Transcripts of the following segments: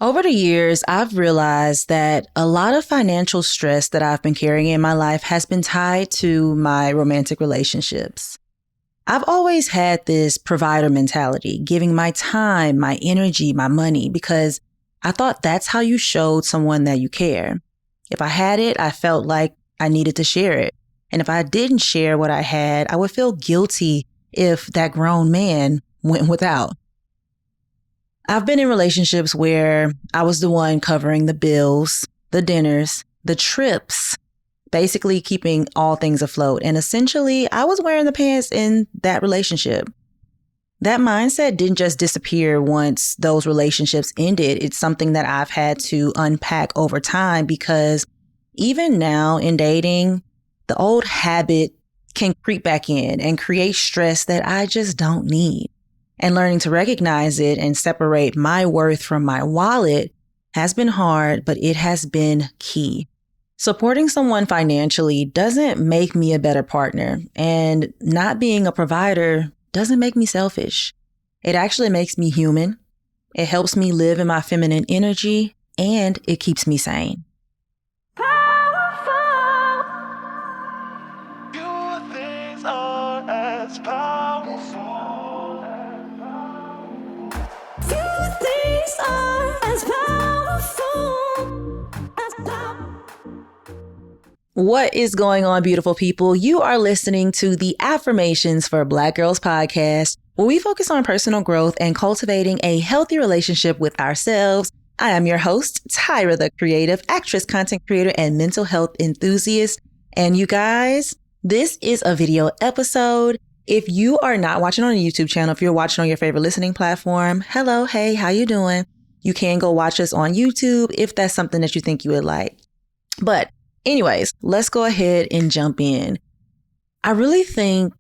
Over the years, I've realized that a lot of financial stress that I've been carrying in my life has been tied to my romantic relationships. I've always had this provider mentality, giving my time, my energy, my money, because I thought that's how you showed someone that you care. If I had it, I felt like I needed to share it. And if I didn't share what I had, I would feel guilty if that grown man went without. I've been in relationships where I was the one covering the bills, the dinners, the trips, basically keeping all things afloat. And essentially, I was wearing the pants in that relationship. That mindset didn't just disappear once those relationships ended. It's something that I've had to unpack over time because even now in dating, the old habit can creep back in and create stress that I just don't need. And learning to recognize it and separate my worth from my wallet has been hard, but it has been key. Supporting someone financially doesn't make me a better partner, and not being a provider doesn't make me selfish. It actually makes me human. It helps me live in my feminine energy, and it keeps me sane. What is going on, beautiful people? You are listening to the Affirmations for Black Girls podcast, where we focus on personal growth and cultivating a healthy relationship with ourselves. I am your host, Tyra, the creative actress, content creator, and mental health enthusiast. And you guys, this is a video episode. If you are not watching on a YouTube channel, if you're watching on your favorite listening platform, hello, hey, how you doing? You can go watch us on YouTube if that's something that you think you would like. But anyways, let's go ahead and jump in. I really think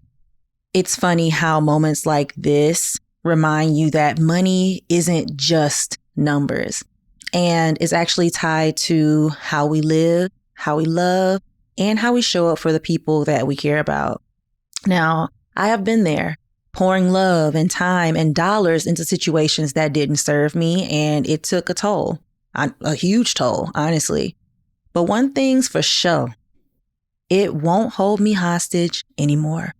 it's funny how moments like this remind you that money isn't just numbers and is actually tied to how we live, how we love, and how we show up for the people that we care about. Now, I have been there, pouring love and time and dollars into situations that didn't serve me, and it took a toll, a huge toll, honestly. But one thing's for sure, it won't hold me hostage anymore.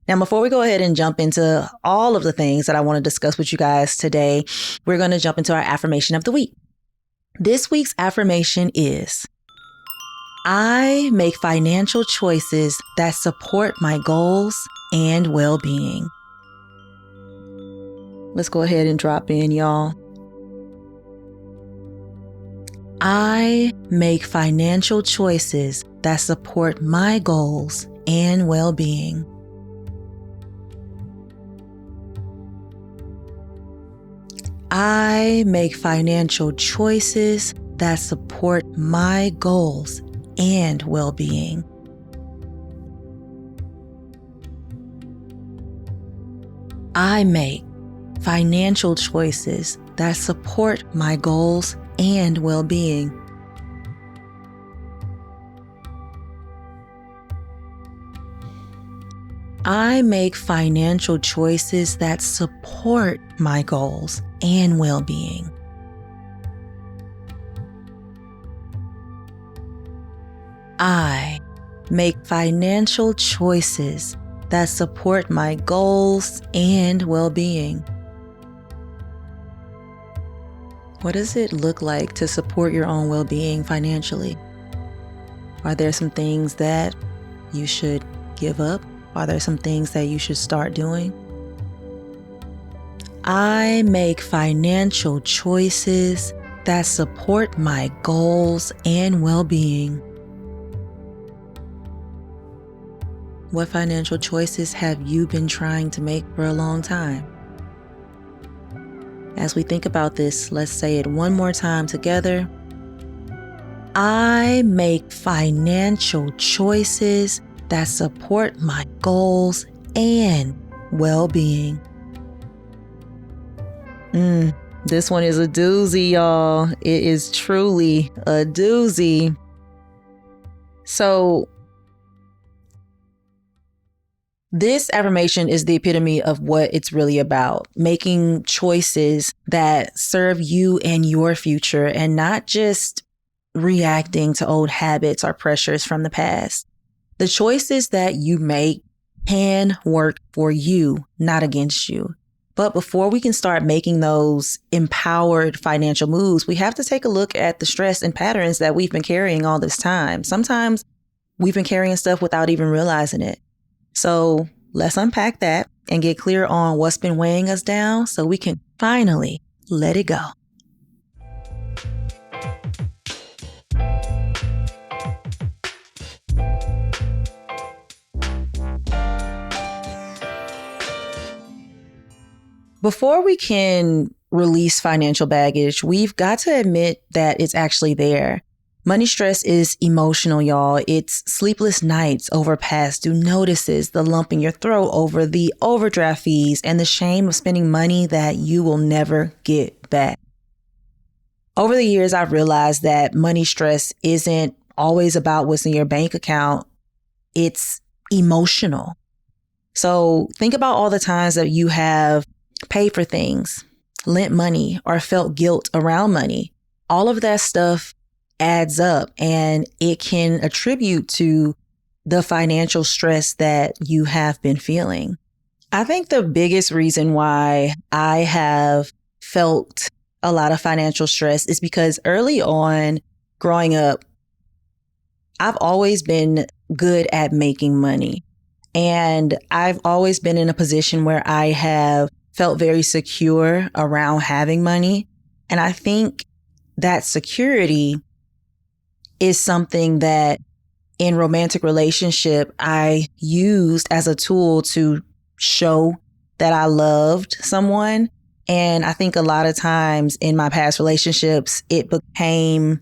Now, before we go ahead and jump into all of the things that I want to discuss with you guys today, we're going to jump into our affirmation of the week. This week's affirmation is, I make financial choices that support my goals and well-being. Let's go ahead and drop in, y'all. I make financial choices that support my goals and well-being. I make financial choices that support my goals and well-being. I make financial choices that support my goals and well-being. I make financial choices that support my goals and well-being. I make financial choices that support my goals and well-being. What does it look like to support your own well-being financially? Are there some things that you should give up? Are there some things that you should start doing? I make financial choices that support my goals and well-being. What financial choices have you been trying to make for a long time? As we think about this, let's say it one more time together. I make financial choices that support my goals and well-being. This one is a doozy, y'all. It is truly a doozy. So This affirmation is the epitome of what it's really about, making choices that serve you and your future and not just reacting to old habits or pressures from the past. The choices that you make can work for you, not against you. But before we can start making those empowered financial moves, we have to take a look at the stress and patterns that we've been carrying all this time. Sometimes we've been carrying stuff without even realizing it. So let's unpack that and get clear on what's been weighing us down so we can finally let it go. Before we can release financial baggage, we've got to admit that it's actually there. Money stress is emotional, y'all. It's sleepless nights over past due notices, the lump in your throat over the overdraft fees, and the shame of spending money that you will never get back. Over the years, I've realized that money stress isn't always about what's in your bank account. It's emotional. So think about all the times that you have paid for things, lent money, or felt guilt around money. All of that stuff adds up and it can attribute to the financial stress that you have been feeling. I think the biggest reason why I have felt a lot of financial stress is because early on growing up, I've always been good at making money. And I've always been in a position where I have felt very secure around having money. And I think that security is something that in romantic relationship, I used as a tool to show that I loved someone. And I think a lot of times in my past relationships, it became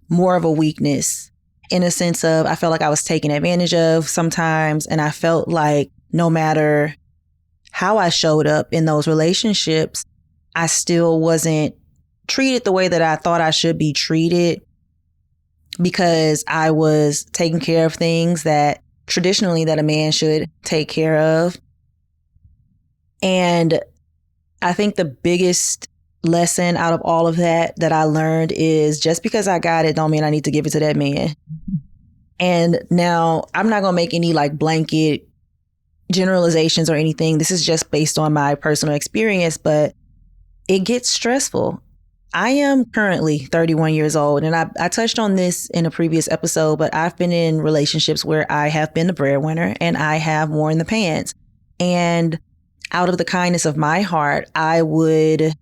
more of a weakness in a sense of I felt like I was taken advantage of sometimes. And I felt like no matter how I showed up in those relationships, I still wasn't treated the way that I thought I should be treated because I was taking care of things that traditionally that a man should take care of. And I think the biggest lesson out of all of that I learned is just because I got it don't mean I need to give it to that man. And now I'm not going to make any like blanket generalizations or anything. This is just based on my personal experience, but it gets stressful. I am currently 31 years old, and I touched on this in a previous episode, but I've been in relationships where I have been the breadwinner and I have worn the pants. And out of the kindness of my heart, I would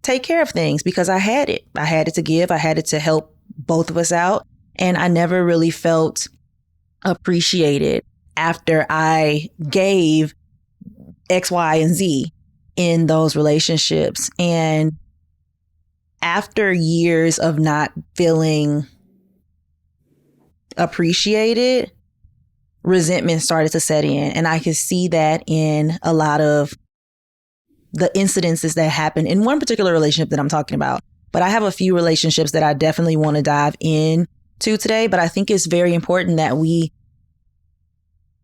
take care of things because I had it. I had it to give. I had it to help both of us out. And I never really felt appreciated after I gave X, Y, and Z in those relationships. And after years of not feeling appreciated, resentment started to set in. And I could see that in a lot of the incidences that happened in one particular relationship that I'm talking about. But I have a few relationships that I definitely want to dive into today. But I think it's very important that we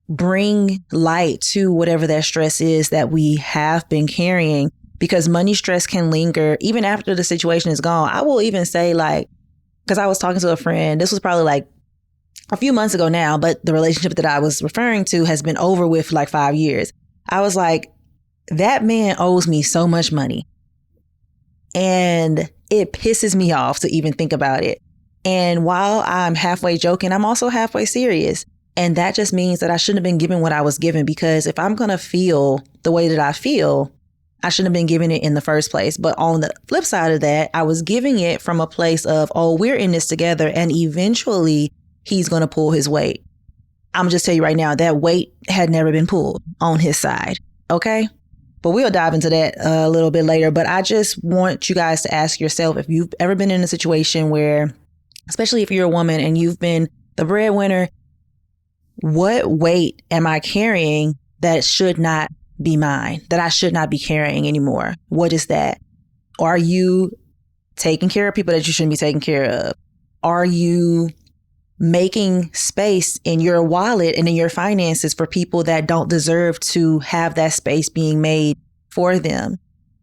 bring light to whatever that stress is that we have been carrying, because money stress can linger even after the situation is gone. I will even say, like, because I was talking to a friend, this was probably like a few months ago now, but the relationship that I was referring to has been over with like 5 years. I was like, that man owes me so much money. And it pisses me off to even think about it. And while I'm halfway joking, I'm also halfway serious. And that just means that I shouldn't have been given what I was given, because if I'm going to feel the way that I feel, I shouldn't have been giving it in the first place. But on the flip side of that, I was giving it from a place of, oh, we're in this together. And eventually he's going to pull his weight. I'm just tell you right now, that weight had never been pulled on his side. Okay. But we'll dive into that a little bit later. But I just want you guys to ask yourself if you've ever been in a situation where, especially if you're a woman and you've been the breadwinner, what weight am I carrying that should not be mine, that I should not be carrying anymore? What is that? Are you taking care of people that you shouldn't be taking care of? Are you making space in your wallet and in your finances for people that don't deserve to have that space being made for them?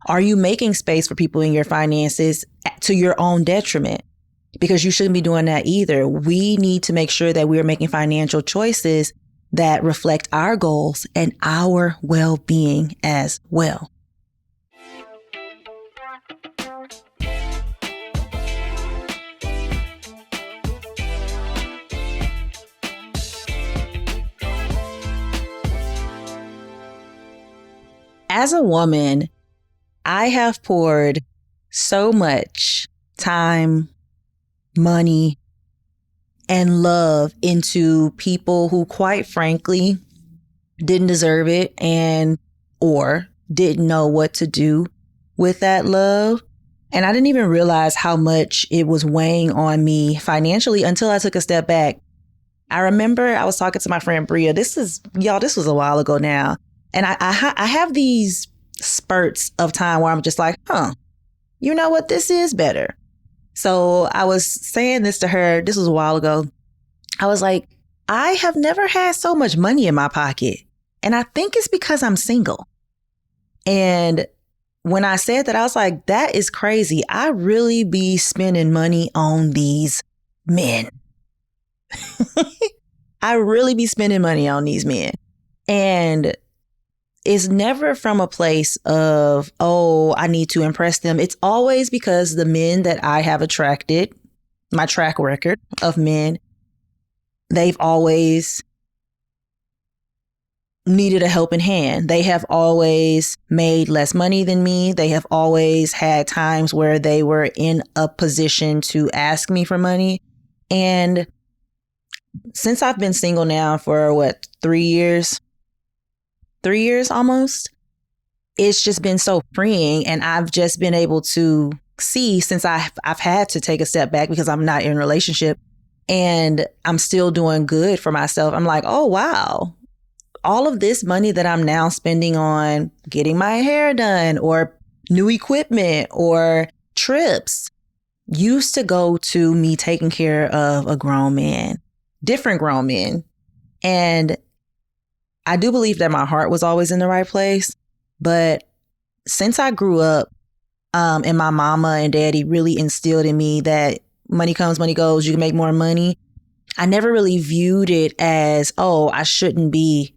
Are you making space for people in your finances to your own detriment? Because you shouldn't be doing that either. We need to make sure that we are making financial choices that reflect our goals and our well-being as well. As a woman, I have poured so much time, money, and love into people who, quite frankly, didn't deserve it or didn't know what to do with that love. And I didn't even realize how much it was weighing on me financially until I took a step back. I remember I was talking to my friend Bria. This was a while ago now. And I have these spurts of time where I'm just like, you know what? This is better. So I was saying this to her. This was a while ago. I was like, I have never had so much money in my pocket. And I think it's because I'm single. And when I said that, I was like, that is crazy. I really be spending money on these men. I really be spending money on these men. And it's never from a place of, I need to impress them. It's always because the men that I have attracted, my track record of men, they've always needed a helping hand. They have always made less money than me. They have always had times where they were in a position to ask me for money. And since I've been single now for 3 years? 3 years almost. It's just been so freeing. And I've just been able to see, since I've had to take a step back because I'm not in a relationship and I'm still doing good for myself. I'm like, oh, wow. All of this money that I'm now spending on getting my hair done or new equipment or trips used to go to me taking care of a grown man, different grown men. And I do believe that my heart was always in the right place. But since I grew up and my mama and daddy really instilled in me that money comes, money goes, you can make more money, I never really viewed it as, I shouldn't be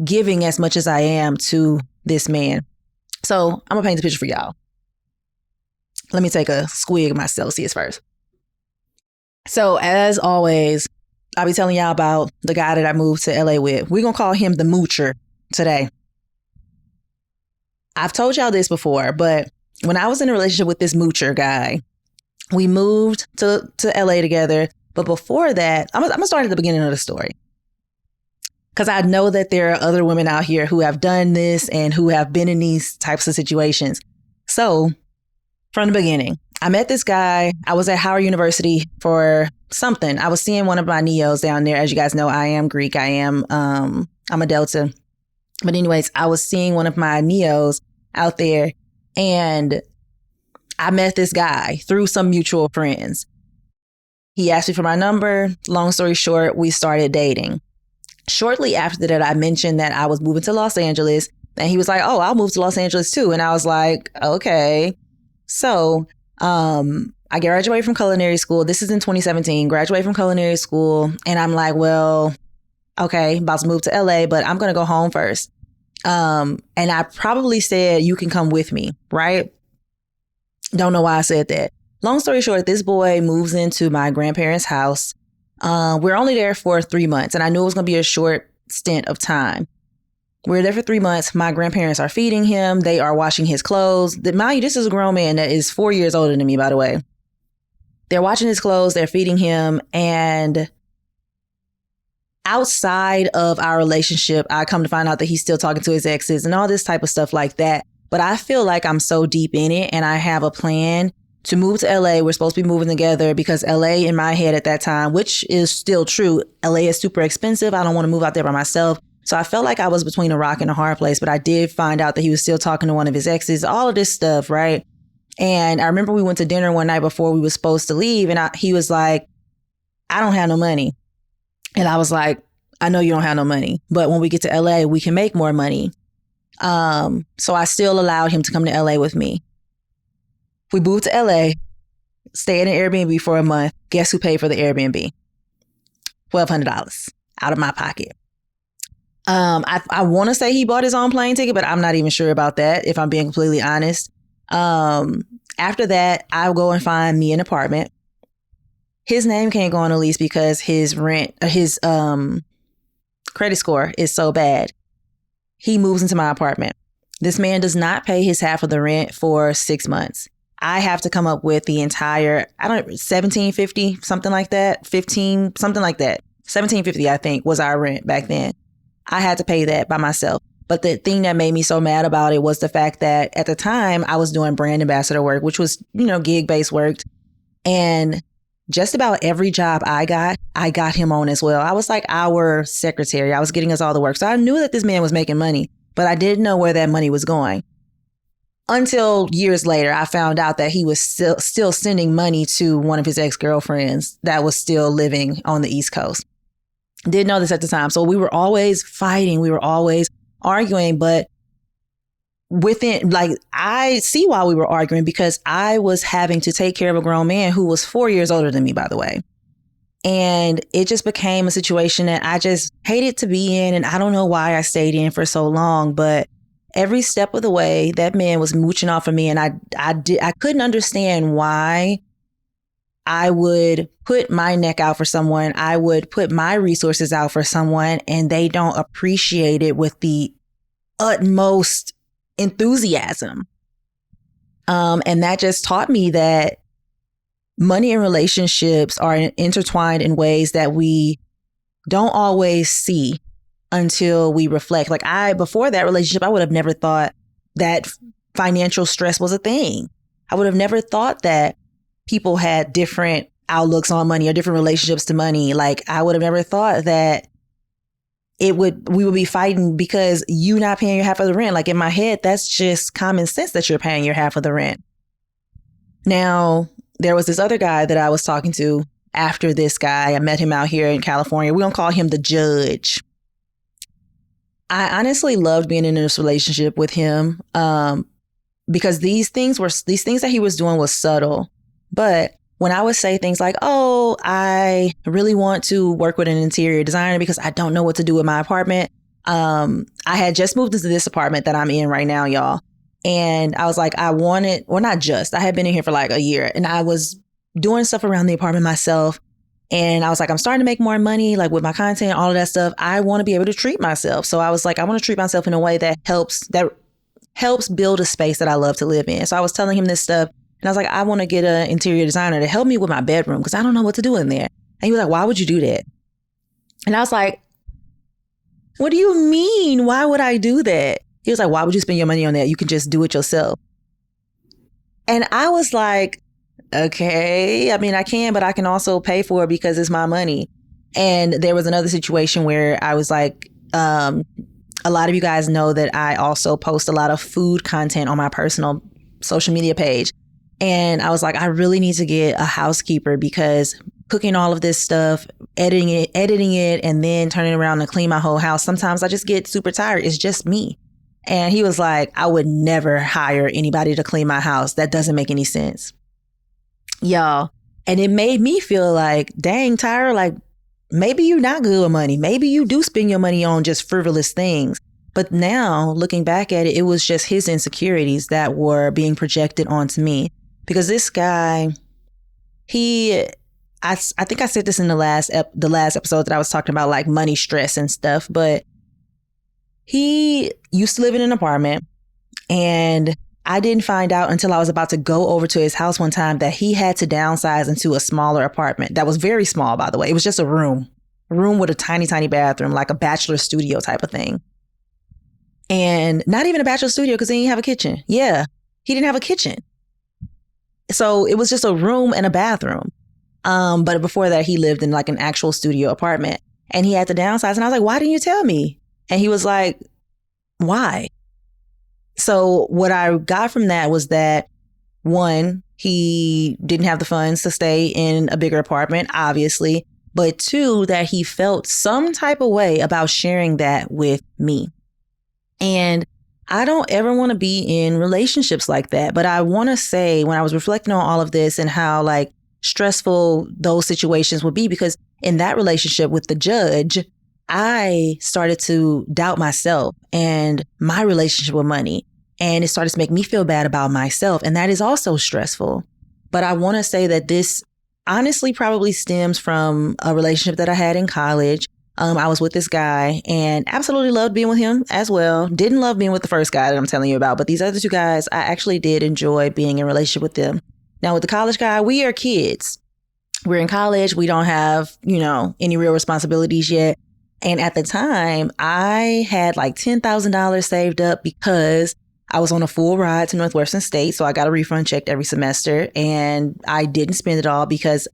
giving as much as I am to this man. So I'm going to paint the picture for y'all. Let me take a swig of my Celsius first. So as always, I'll be telling y'all about the guy that I moved to LA with. We're going to call him the moocher today. I've told y'all this before, but when I was in a relationship with this moocher guy, we moved to LA together. But before that, I'm going to start at the beginning of the story. Because I know that there are other women out here who have done this and who have been in these types of situations. So from the beginning, I met this guy. I was at Howard University for something. I was seeing one of my neos down there. As you guys know, I am Greek. I'm a Delta. But anyways, I was seeing one of my neos out there and I met this guy through some mutual friends. He asked me for my number. Long story short, we started dating. Shortly after that, I mentioned that I was moving to Los Angeles and he was like, I'll move to Los Angeles too. And I was like, okay. So I graduated from culinary school. This is in 2017, graduated from culinary school. And I'm like, well, okay, about to move to LA, but I'm going to go home first. And I probably said, you can come with me, right? Don't know why I said that. Long story short, this boy moves into my grandparents' house. We're only there for 3 months and I knew it was going to be a short stint of time. We're there for 3 months. My grandparents are feeding him. They are washing his clothes. Mind you, this is a grown man that is 4 years older than me, by the way. They're washing his clothes. They're feeding him. And outside of our relationship, I come to find out that he's still talking to his exes and all this type of stuff like that. But I feel like I'm so deep in it and I have a plan to move to LA. We're supposed to be moving together because LA in my head at that time, which is still true, LA is super expensive. I don't want to move out there by myself. So I felt like I was between a rock and a hard place, but I did find out that he was still talking to one of his exes, all of this stuff, right? And I remember we went to dinner one night before we were supposed to leave and he was like, I don't have no money. And I was like, I know you don't have no money, but when we get to LA, we can make more money. So I still allowed him to come to LA with me. We moved to LA, stayed in an Airbnb for a month. Guess who paid for the Airbnb? $1,200 out of my pocket. I want to say he bought his own plane ticket, but I'm not even sure about that, if I'm being completely honest. After that, I'll go and find me an apartment. His name can't go on the lease because his credit score is so bad. He moves into my apartment. This man does not pay his half of the rent for 6 months. I have to come up with the entire, $1,750, something like that, 15, something like that. $1,750, I think, was our rent back then. I had to pay that by myself. But the thing that made me so mad about it was the fact that at the time I was doing brand ambassador work, which was, gig-based work. And just about every job I got him on as well. I was like our secretary. I was getting us all the work. So I knew that this man was making money, but I didn't know where that money was going. Until years later, I found out that he was still sending money to one of his ex-girlfriends that was still living on the East Coast. Didn't know this at the time. So we were always fighting. We were always arguing. But I see why we were arguing, because I was having to take care of a grown man who was 4 years older than me, by the way. And it just became a situation that I just hated to be in. And I don't know why I stayed in for so long, but every step of the way, that man was mooching off of me. And I couldn't understand why I would put my neck out for someone. I would put my resources out for someone, and they don't appreciate it with the utmost enthusiasm. And that just taught me that money and relationships are intertwined in ways that we don't always see until we reflect. Before that relationship, I would have never thought that financial stress was a thing. I would have never thought that people had different outlooks on money or different relationships to money. I would have never thought that we would be fighting because you not paying your half of the rent. In my head, that's just common sense that you're paying your half of the rent. Now, there was this other guy that I was talking to after this guy. I met him out here in California. We're going to call him the judge. I honestly loved being in this relationship with him because these things that he was doing was subtle. But when I would say things like, oh, I really want to work with an interior designer because I don't know what to do with my apartment. I had just moved into this apartment that I'm in right now, y'all. And I was like, I had been in here for a year, and I was doing stuff around the apartment myself. And I was like, I'm starting to make more money, with my content, all of that stuff. I want to be able to treat myself. So I was like, I want to treat myself in a way that helps build a space that I love to live in. So I was telling him this stuff. And I was like, I want to get an interior designer to help me with my bedroom because I don't know what to do in there. And he was like, why would you do that? And I was like, what do you mean? Why would I do that? He was like, why would you spend your money on that? You can just do it yourself. And I was like, okay, I can, but I can also pay for it because it's my money. And there was another situation where I was like, a lot of you guys know that I also post a lot of food content on my personal social media page. And I was like, I really need to get a housekeeper because cooking all of this stuff, editing it, and then turning around and clean my whole house, sometimes I just get super tired. It's just me. And he was like, I would never hire anybody to clean my house. That doesn't make any sense. Y'all. And it made me feel like, dang, Tyra, maybe you're not good with money. Maybe you do spend your money on just frivolous things. But now looking back at it, it was just his insecurities that were being projected onto me. Because this guy, I think I said this in the last episode that I was talking about money stress and stuff, but he used to live in an apartment, and I didn't find out until I was about to go over to his house one time that he had to downsize into a smaller apartment that was very small, by the way. It was just a room with a tiny, tiny bathroom, like a bachelor studio type of thing. And not even a bachelor studio because he didn't have a kitchen. Yeah, he didn't have a kitchen. So it was just a room and a bathroom. But before that, he lived in an actual studio apartment, and he had to downsize. And I was like, why didn't you tell me? And he was like, why? So what I got from that was that, one, he didn't have the funds to stay in a bigger apartment, obviously. but two, that he felt some type of way about sharing that with me. And I don't ever want to be in relationships like that. But I want to say, when I was reflecting on all of this and how like stressful those situations would be, because in that relationship with the judge, I started to doubt myself and my relationship with money. And it started to make me feel bad about myself. And that is also stressful. But I want to say that this honestly probably stems from a relationship that I had in college. I was with this guy and absolutely loved being with him as well. Didn't love being with the first guy that I'm telling you about, but these other two guys, I actually did enjoy being in a relationship with them. Now with the college guy, we are kids. We're in college. We don't have, any real responsibilities yet. And at the time, I had like $10,000 saved up because I was on a full ride to Northwestern State. So I got a refund check every semester and I didn't spend it all because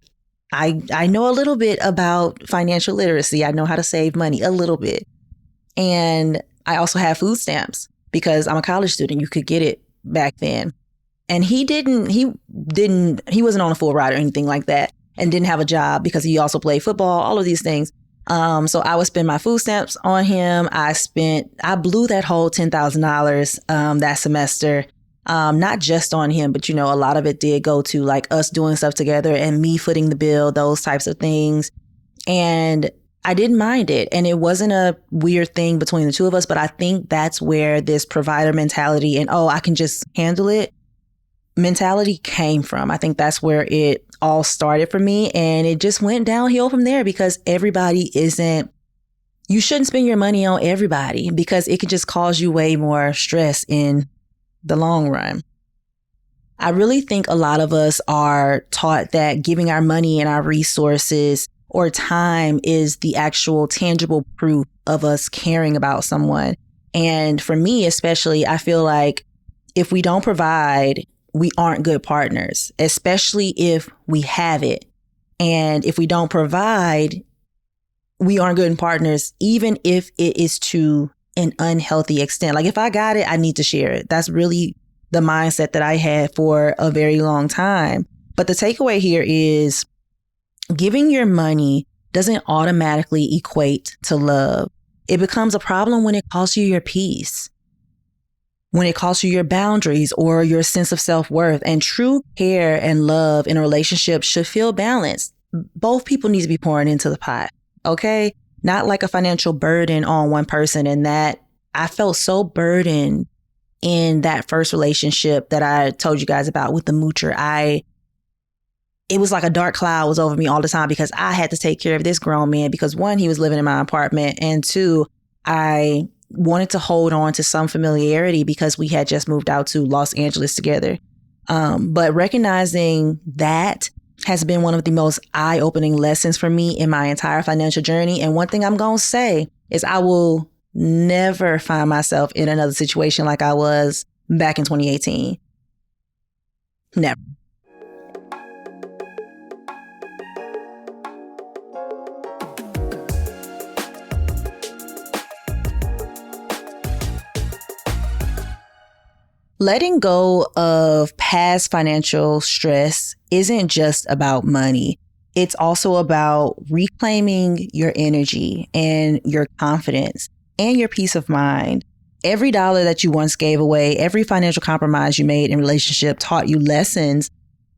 I know a little bit about financial literacy. I know how to save money a little bit. And I also have food stamps because I'm a college student. You could get it back then. And he wasn't on a full ride or anything like that and didn't have a job because he also played football, all of these things. So I would spend my food stamps on him. I blew that whole $10,000 that semester. Not just on him, but, a lot of it did go to like us doing stuff together and me footing the bill, those types of things. And I didn't mind it. And it wasn't a weird thing between the two of us. But I think that's where this provider mentality and, I can just handle it mentality came from. I think that's where it all started for me. And it just went downhill from there because you shouldn't spend your money on everybody because it could just cause you way more stress in the long run. I really think a lot of us are taught that giving our money and our resources or time is the actual tangible proof of us caring about someone. And for me, especially, I feel like if we don't provide, we aren't good partners, especially if we have it. And if we don't provide, we aren't good partners, even if it is to an unhealthy extent. Like if I got it, I need to share it. That's really the mindset that I had for a very long time. But the takeaway here is giving your money doesn't automatically equate to love. It becomes a problem when it costs you your peace, when it costs you your boundaries or your sense of self-worth. And true care and love in a relationship should feel balanced. Both people need to be pouring into the pot, okay? Not like a financial burden on one person. And that I felt so burdened in that first relationship that I told you guys about with the moocher. It was like a dark cloud was over me all the time because I had to take care of this grown man because one, he was living in my apartment, and two, I wanted to hold on to some familiarity because we had just moved out to Los Angeles together. But recognizing that has been one of the most eye-opening lessons for me in my entire financial journey. And one thing I'm going to say is I will never find myself in another situation like I was back in 2018. Never. Letting go of past financial stress isn't just about money. It's also about reclaiming your energy and your confidence and your peace of mind. Every dollar that you once gave away, every financial compromise you made in relationship taught you lessons,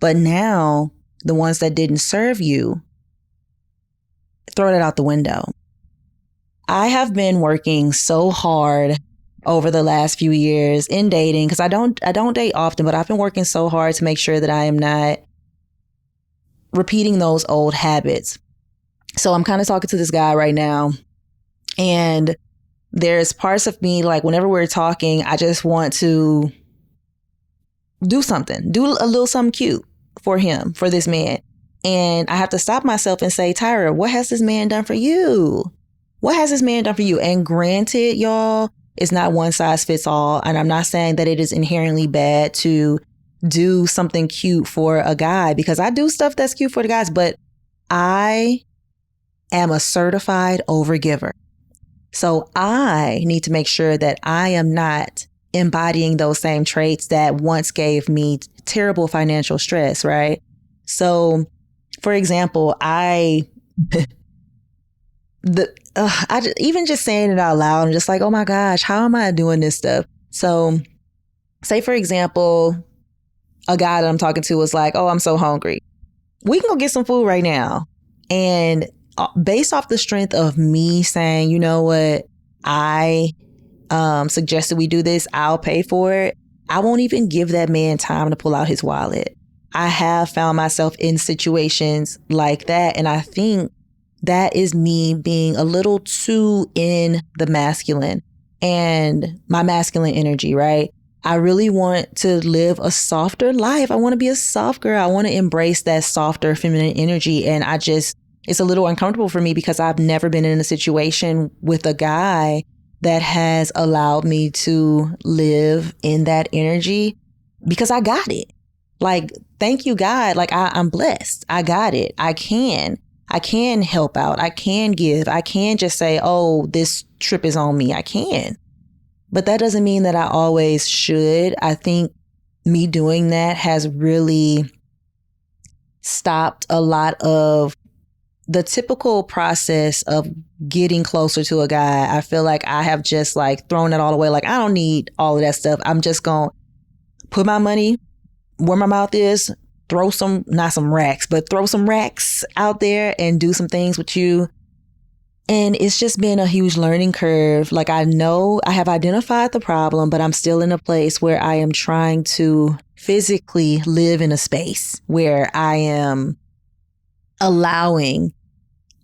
but now the ones that didn't serve you, throw it out the window. I have been working so hard over the last few years in dating, because I don't date often, but I've been working so hard to make sure that I am not repeating those old habits. So I'm kind of talking to this guy right now, and there's parts of me, like whenever we're talking, I just want to do something, do a little something cute for him, for this man. And I have to stop myself and say, Tyra, what has this man done for you? What has this man done for you? And granted, y'all, it's not one size fits all. And I'm not saying that it is inherently bad to do something cute for a guy, because I do stuff that's cute for the guys, but I am a certified overgiver. So I need to make sure that I am not embodying those same traits that once gave me terrible financial stress, right? So, for example, I Even just saying it out loud, I'm just like, oh my gosh, how am I doing this stuff? So say, for example, a guy that I'm talking to was like, oh, I'm so hungry. We can go get some food right now. And based off the strength of me saying, you know what, I suggested we do this, I'll pay for it. I won't even give that man time to pull out his wallet. I have found myself in situations like that. And I think that is me being a little too in the masculine and my masculine energy, right? I really want to live a softer life. I want to be a soft girl. I want to embrace that softer feminine energy. And it's a little uncomfortable for me because I've never been in a situation with a guy that has allowed me to live in that energy because I got it. Like, thank you, God. Like, I'm blessed. I got it. I can help out. I can give. I can just say, oh, this trip is on me. I can. But that doesn't mean that I always should. I think me doing that has really stopped a lot of the typical process of getting closer to a guy. I feel like I have just like thrown it all away. Like, I don't need all of that stuff. I'm just going to put my money where my mouth is, throw some racks out there and do some things with you. And it's just been a huge learning curve. Like, I know I have identified the problem, but I'm still in a place where I am trying to physically live in a space where I am allowing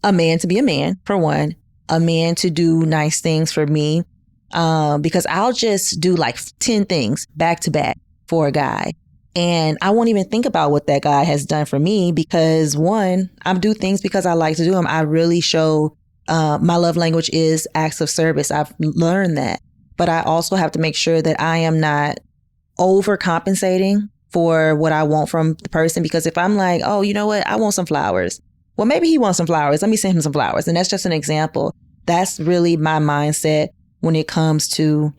a man to be a man, for one, a man to do nice things for me, because I'll just do like 10 things back to back for a guy. And I won't even think about what that guy has done for me because, one, I do things because I like to do them. I really show my love language is acts of service. I've learned that. But I also have to make sure that I am not overcompensating for what I want from the person. Because if I'm like, oh, you know what? I want some flowers. Well, maybe he wants some flowers. Let me send him some flowers. And that's just an example. That's really my mindset when it comes to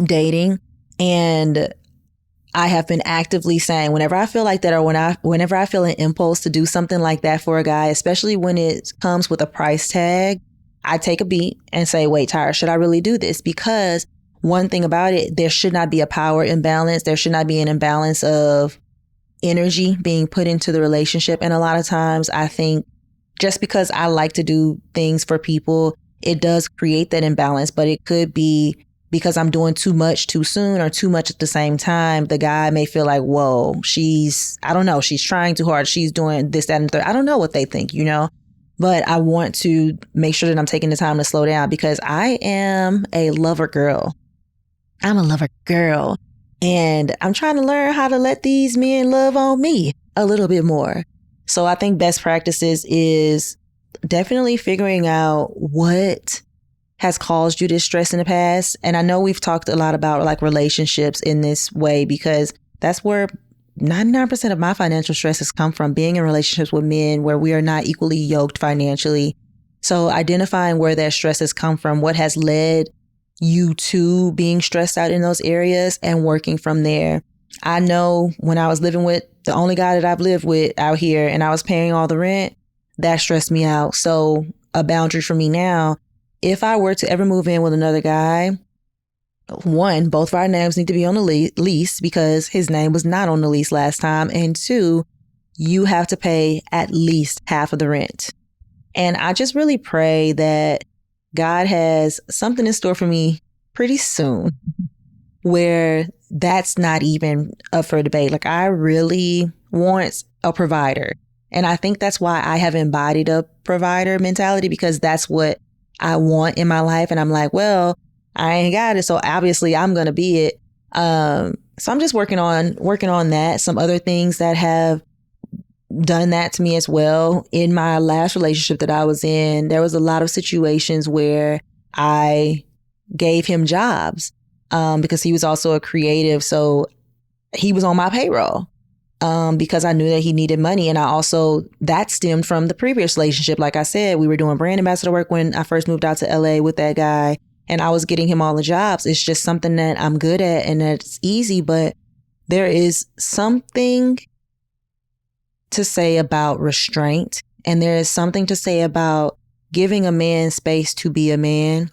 dating. And I have been actively saying whenever I feel like that, or whenever I feel an impulse to do something like that for a guy, especially when it comes with a price tag, I take a beat and say, wait, Tyra, should I really do this? Because one thing about it, there should not be a power imbalance. There should not be an imbalance of energy being put into the relationship. And a lot of times I think just because I like to do things for people, it does create that imbalance, but it could be because I'm doing too much too soon or too much at the same time. The guy may feel like, whoa, I don't know, she's trying too hard. She's doing this, that, and the third. I don't know what they think, but I want to make sure that I'm taking the time to slow down because I am a lover girl. I'm a lover girl. And I'm trying to learn how to let these men love on me a little bit more. So I think best practices is definitely figuring out what has caused you this stress in the past. And I know we've talked a lot about like relationships in this way because that's where 99% of my financial stress has come from, being in relationships with men where we are not equally yoked financially. So identifying where that stress has come from, what has led you to being stressed out in those areas and working from there. I know when I was living with the only guy that I've lived with out here and I was paying all the rent, that stressed me out. So a boundary for me now, if I were to ever move in with another guy, one, both of our names need to be on the lease because his name was not on the lease last time. And two, you have to pay at least half of the rent. And I just really pray that God has something in store for me pretty soon where that's not even up for debate. Like, I really want a provider. And I think that's why I have embodied a provider mentality, because that's what I want in my life. And I'm like, well, I ain't got it. So obviously I'm going to be it. So I'm just working on that. Some other things that have done that to me as well. In my last relationship that I was in, there was a lot of situations where I gave him jobs because he was also a creative. So he was on my payroll because I knew that he needed money. And that stemmed from the previous relationship. Like I said, we were doing brand ambassador work when I first moved out to LA with that guy. And I was getting him all the jobs. It's just something that I'm good at and that's easy. But there is something to say about restraint And there is something to say about giving a man space to be a man.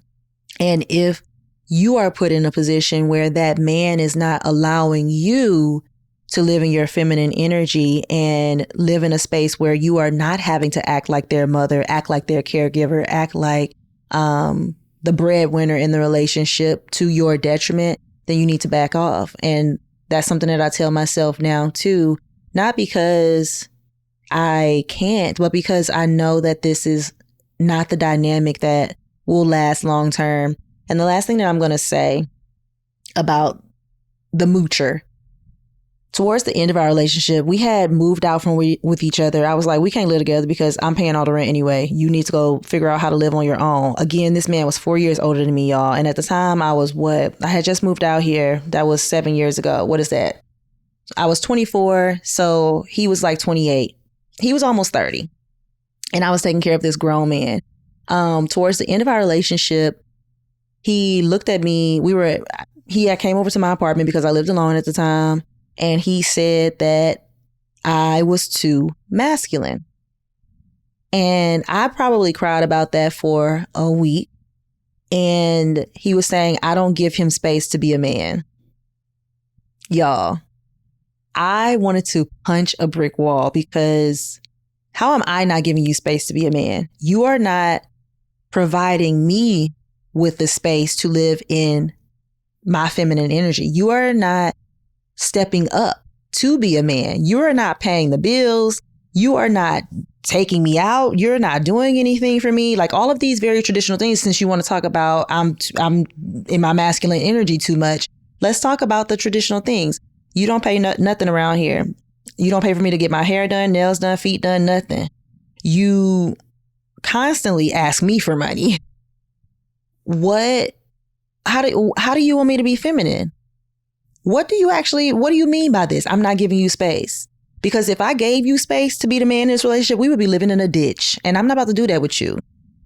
And if you are put in a position where that man is not allowing you to live in your feminine energy and live in a space where you are not having to act like their mother, act like their caregiver, act like the breadwinner in the relationship to your detriment, then you need to back off. And that's something that I tell myself now too, not because I can't, but because I know that this is not the dynamic that will last long term. And the last thing that I'm going to say about the moocher, towards the end of our relationship, we had moved out from with each other. I was like, we can't live together because I'm paying all the rent anyway. You need to go figure out how to live on your own. Again, this man was 4 years older than me, y'all. And at the time I was I had just moved out here. That was 7 years ago. What is that? I was 24. So he was like 28. He was almost 30. And I was taking care of this grown man. Towards the end of our relationship, he looked at me. He had came over to my apartment because I lived alone at the time. And he said that I was too masculine. And I probably cried about that for a week. And he was saying, I don't give him space to be a man. Y'all, I wanted to punch a brick wall because how am I not giving you space to be a man? You are not providing me with the space to live in my feminine energy. You are not stepping up to be a man. You are not paying the bills. You are not taking me out. You're not doing anything for me. Like all of these very traditional things, since you want to talk about I'm in my masculine energy too much. Let's talk about the traditional things. You don't pay nothing around here. You don't pay for me to get my hair done, nails done, feet done, nothing. You constantly ask me for money. How do you want me to be feminine? What do you mean by this? I'm not giving you space. Because if I gave you space to be the man in this relationship, we would be living in a ditch. And I'm not about to do that with you.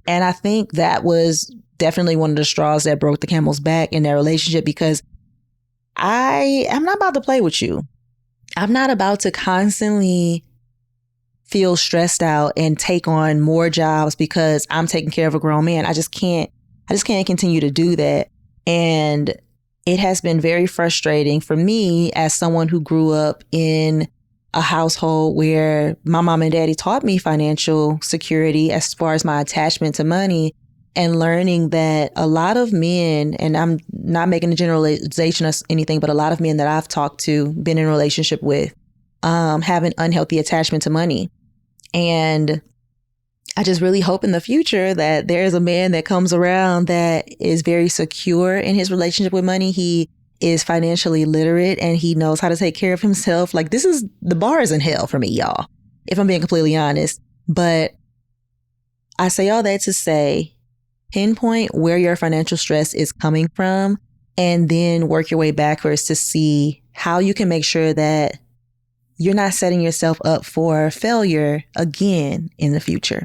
And I think that was definitely one of the straws that broke the camel's back in their relationship, because I am not about to play with you. I'm not about to constantly feel stressed out and take on more jobs because I'm taking care of a grown man. I just can't continue to do that. And it has been very frustrating for me as someone who grew up in a household where my mom and daddy taught me financial security as far as my attachment to money, and learning that a lot of men, and I'm not making a generalization of anything, but a lot of men that I've talked to, been in a relationship with, have an unhealthy attachment to money. And I just really hope in the future that there's a man that comes around that is very secure in his relationship with money. He is financially literate and he knows how to take care of himself. Like, the bar is in hell for me, y'all, if I'm being completely honest. But I say all that to say, pinpoint where your financial stress is coming from and then work your way backwards to see how you can make sure that you're not setting yourself up for failure again in the future.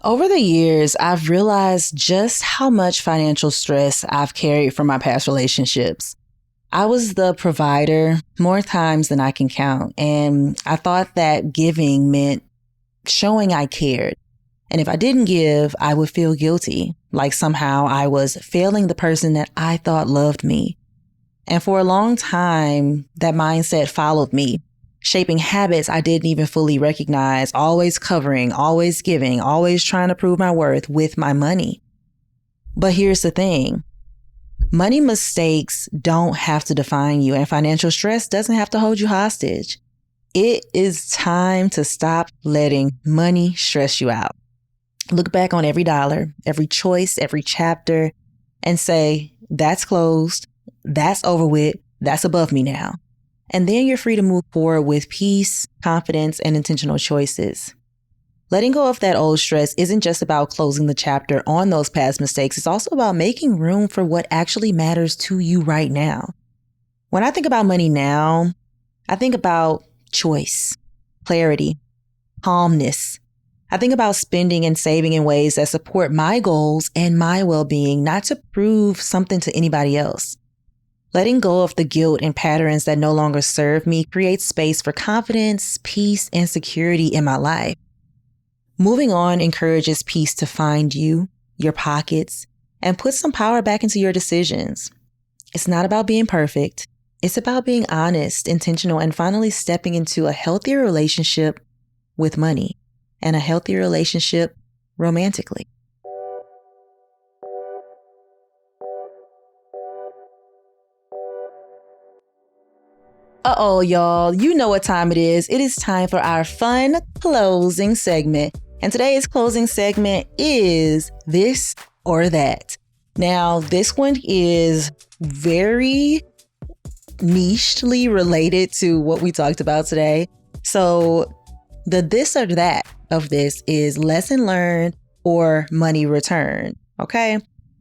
Over the years, I've realized just how much financial stress I've carried from my past relationships. I was the provider more times than I can count, and I thought that giving meant showing I cared. And if I didn't give, I would feel guilty, like somehow I was failing the person that I thought loved me. And for a long time, that mindset followed me, shaping habits I didn't even fully recognize, always covering, always giving, always trying to prove my worth with my money. But here's the thing. Money mistakes don't have to define you, and financial stress doesn't have to hold you hostage. It is time to stop letting money stress you out. Look back on every dollar, every choice, every chapter, and say, that's closed, that's over with, that's above me now. And then you're free to move forward with peace, confidence, and intentional choices. Letting go of that old stress isn't just about closing the chapter on those past mistakes. It's also about making room for what actually matters to you right now. When I think about money now, I think about choice, clarity, calmness. I think about spending and saving in ways that support my goals and my well-being, not to prove something to anybody else. Letting go of the guilt and patterns that no longer serve me creates space for confidence, peace, and security in my life. Moving on encourages peace to find you, your pockets, and put some power back into your decisions. It's not about being perfect. It's about being honest, intentional, and finally stepping into a healthier relationship with money and a healthier relationship romantically. Uh-oh, y'all. You know what time it is. It is time for our fun closing segment. And today's closing segment is This or That. Now, this one is very nichely related to what we talked about today. So the this or that of this is lesson learned or money returned. Okay.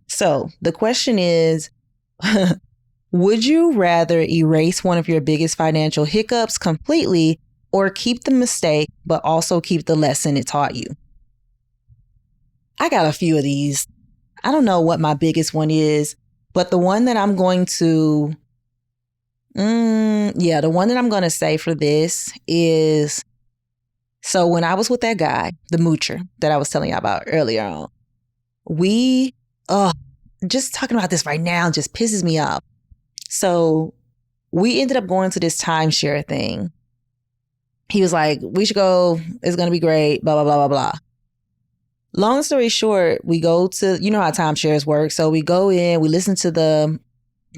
So the question is, would you rather erase one of your biggest financial hiccups completely or keep the mistake, but also keep the lesson it taught you? I got a few of these. I don't know what my biggest one is, but the one that I'm going to, the one that I'm going to say for this is, so when I was with that guy, the moocher that I was telling you about earlier on, just talking about this right now just pisses me off. So we ended up going to this timeshare thing. He was like, we should go. It's going to be great, blah, blah, blah, blah, blah. Long story short, we go to, you know how timeshares work. So we go in, we listen to the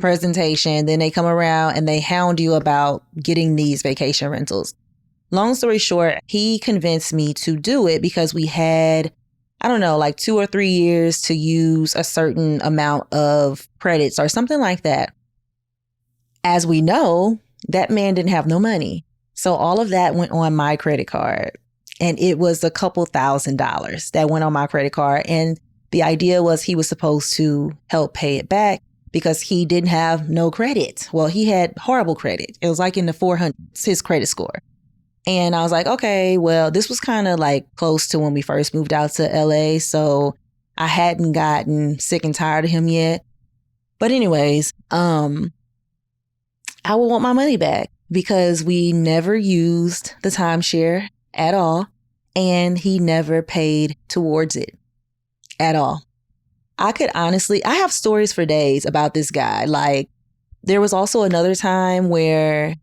presentation, then they come around and they hound you about getting these vacation rentals. Long story short, he convinced me to do it because we had, I don't know, like 2 or 3 years to use a certain amount of credits or something like that. As we know, that man didn't have no money. So all of that went on my credit card. And it was a couple $1,000s that went on my credit card. And the idea was he was supposed to help pay it back because he didn't have no credit. Well, he had horrible credit. It was like in the 400s, his credit score. And I was like, okay, well, this was kind of like close to when we first moved out to LA. So I hadn't gotten sick and tired of him yet. But anyways, I would want my money back because we never used the timeshare at all. And he never paid towards it at all. I have stories for days about this guy. Like, there was also another time where,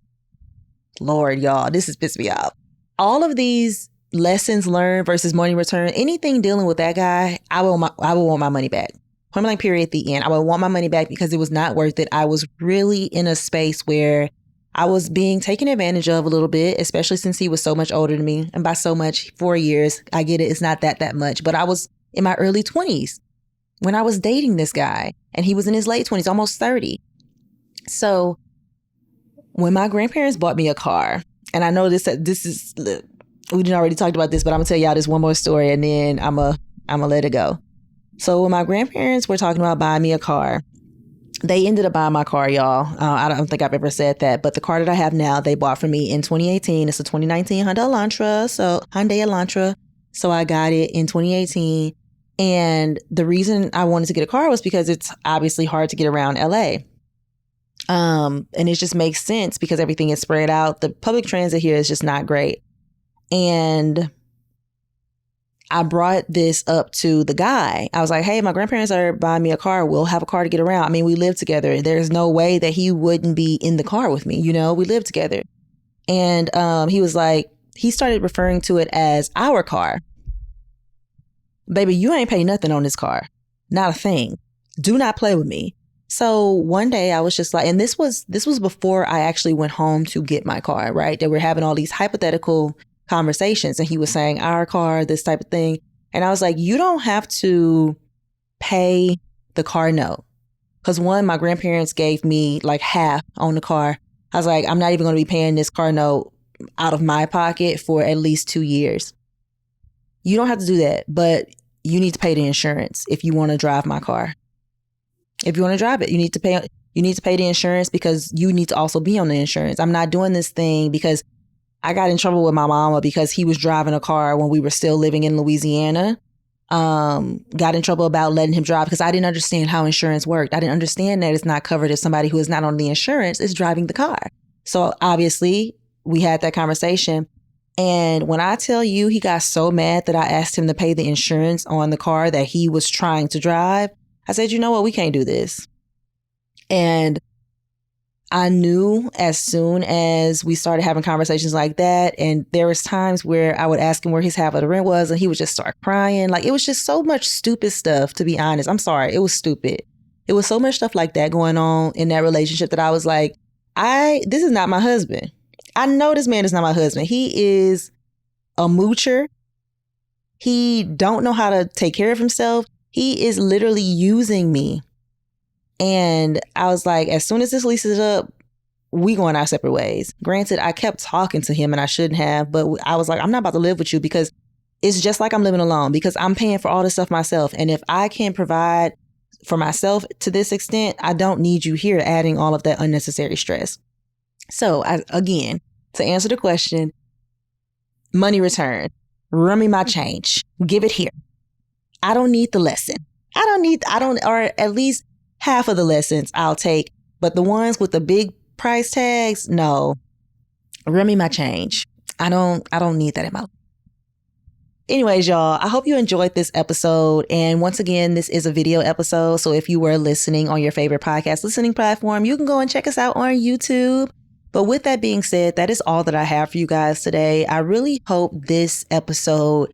Lord, y'all, this has pissed me off. All of these lessons learned versus money return, anything dealing with that guy, I will want my money back. Point blank period at the end. I would want my money back because it was not worth it. I was really in a space where I was being taken advantage of a little bit, especially since he was so much older than me. And by so much, 4 years, I get it. It's not that much. But I was in my early 20s when I was dating this guy and he was in his late 20s, almost 30. So when my grandparents bought me a car, and I know this is, we didn't already talked about this, but I'm gonna tell y'all this one more story and then I'm gonna let it go. So when my grandparents were talking about buying me a car, they ended up buying my car, y'all. I don't think I've ever said that, but the car that I have now, they bought for me in 2018. It's a 2019 Hyundai Elantra. So I got it in 2018. And the reason I wanted to get a car was because it's obviously hard to get around LA. And it just makes sense because everything is spread out. The public transit here is just not great. And I brought this up to the guy. I was like, hey, my grandparents are buying me a car. We'll have a car to get around. I mean, we live together. There's no way that he wouldn't be in the car with me. You know, we live together. And he was like, he started referring to it as our car. Baby, you ain't pay nothing on this car. Not a thing. Do not play with me. So one day I was just like, and this was before I actually went home to get my car, right? They were having all these hypothetical conversations and he was saying our car, this type of thing. And I was like, you don't have to pay the car note. Because one, my grandparents gave me like half on the car. I was like, I'm not even going to be paying this car note out of my pocket for at least 2 years. You don't have to do that, but you need to pay the insurance if you want to drive my car. If you want to drive it, you need to pay the insurance because you need to also be on the insurance. I'm not doing this thing because I got in trouble with my mama because he was driving a car when we were still living in Louisiana. Got in trouble about letting him drive because I didn't understand how insurance worked. I didn't understand that it's not covered if somebody who is not on the insurance is driving the car. So obviously we had that conversation. And when I tell you he got so mad that I asked him to pay the insurance on the car that he was trying to drive, I said, you know what, we can't do this. And I knew as soon as we started having conversations like that, and there was times where I would ask him where his half of the rent was and he would just start crying. Like, it was just so much stupid stuff, to be honest. I'm sorry. It was stupid. It was so much stuff like that going on in that relationship that I was like, this is not my husband. I know this man is not my husband. He is a moocher. He don't know how to take care of himself. He is literally using me. And I was like, as soon as this lease is up, we going our separate ways. Granted, I kept talking to him and I shouldn't have, but I was like, I'm not about to live with you because it's just like I'm living alone because I'm paying for all this stuff myself. And if I can't provide for myself to this extent, I don't need you here adding all of that unnecessary stress. So again, to answer the question, money return, run me my change, give it here. I don't need the lesson. Or at least half of the lessons I'll take, but the ones with the big price tags, no, run me my change. I don't need that in my life. Anyways, y'all, I hope you enjoyed this episode. And once again, this is a video episode. So if you were listening on your favorite podcast listening platform, you can go and check us out on YouTube. But with that being said, that is all that I have for you guys today. I really hope this episode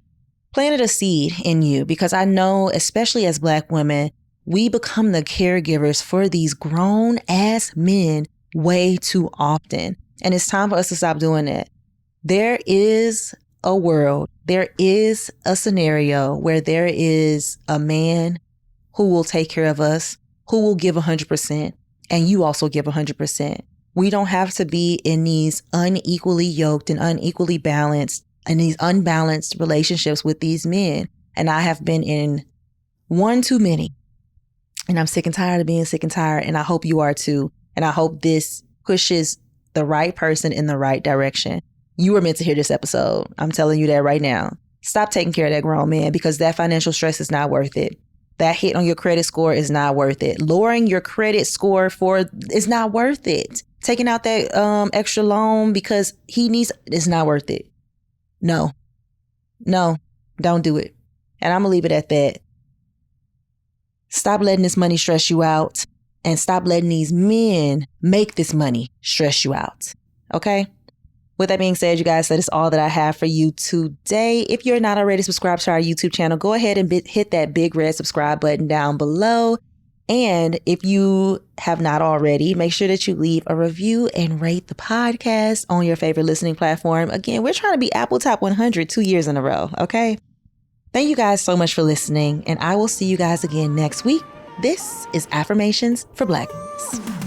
planted a seed in you because I know, especially as Black women, we become the caregivers for these grown ass men way too often. And it's time for us to stop doing that. There is a world, there is a scenario where there is a man who will take care of us, who will give 100%, and you also give 100%. We don't have to be in these unequally yoked and unequally balanced and these unbalanced relationships with these men. And I have been in one too many. And I'm sick and tired of being sick and tired. And I hope you are too. And I hope this pushes the right person in the right direction. You were meant to hear this episode. I'm telling you that right now. Stop taking care of that grown man because that financial stress is not worth it. That hit on your credit score is not worth it. Lowering your credit score is not worth it. Taking out that extra loan because he needs is not worth it. No, don't do it. And I'm going to leave it at that. Stop letting this money stress you out and stop letting these men make this money stress you out. Okay? With that being said, you guys, that is all that I have for you today. If you're not already subscribed to our YouTube channel, go ahead and hit that big red subscribe button down below. And if you have not already, make sure that you leave a review and rate the podcast on your favorite listening platform. Again, we're trying to be Apple Top 100 2 years in a row, okay? Thank you guys so much for listening, and I will see you guys again next week. This is Affirmations for Black Girls.